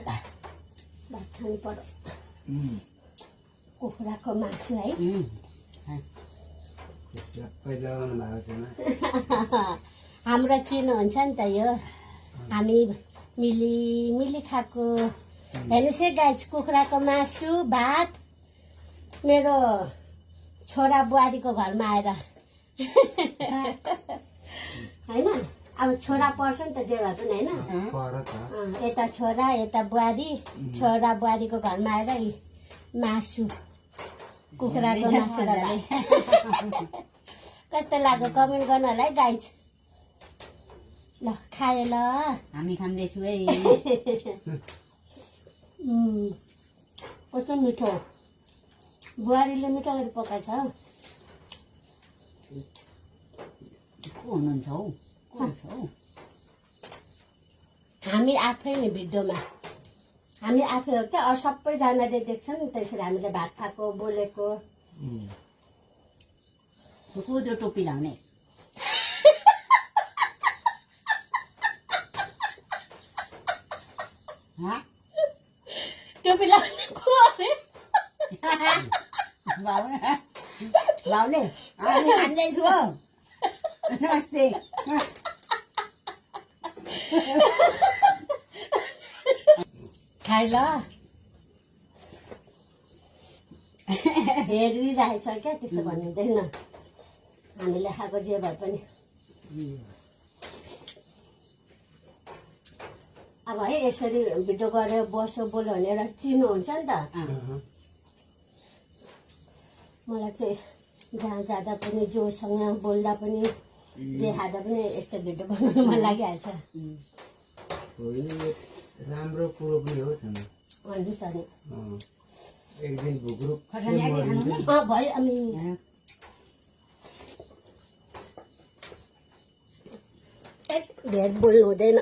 भात खानु पर्यो कुखुराको मासु है हाम्रो चिन्नुहुन्छ नि त यो हामी मिली खाएको हेर्नुहोस् है गाइस कुखुराको मासु भात मेरो छोरा बुहारीको घरमा आएर होइन अब छोरा पर्छ नि त जे भए पनि होइन यता छोरा यता बुहारी छोरा बुहारीको घरमा आएर मासु कुखुराको मासु कस्तो लाग्यो कमेन्ट गर्नु होला है गाइस ल खाए ल हामी खाँदैछु है कस्तो मिठो बुहारीले मिठो गरी पकाएछ हौ को हुनुहुन्छ हौ हामी आफै नि भिडियोमा हामी आफै हो क्या सबैजनाले देख्छ नि त्यसरी हामीले भात खाएको बोलेको कोदो टोपी लाउने टोपी लाउने बाउले हामी खाँदैछु हौ नमस्ते खाइ ल हेरिरहेछ क्या त्यस्तो भन्नुहुँदैन हामीले खाएको जे भए पनि अब है यसरी भिडियो गरेर बस्यो बोल्यो भने एउटा चिन्नुहुन्छ नि त मलाई चाहिँ जहाँ जाँदा पनि जोसँग बोल्दा पनि जे खाँदा पनि यस्तो भिडियो बनाउनु मन लागिहाल्छ राम्रो कुरो पनि हो भन्नु छ नि एक दिन भुग्रुक भयो अनि धेरै बोल्नु हुँदैन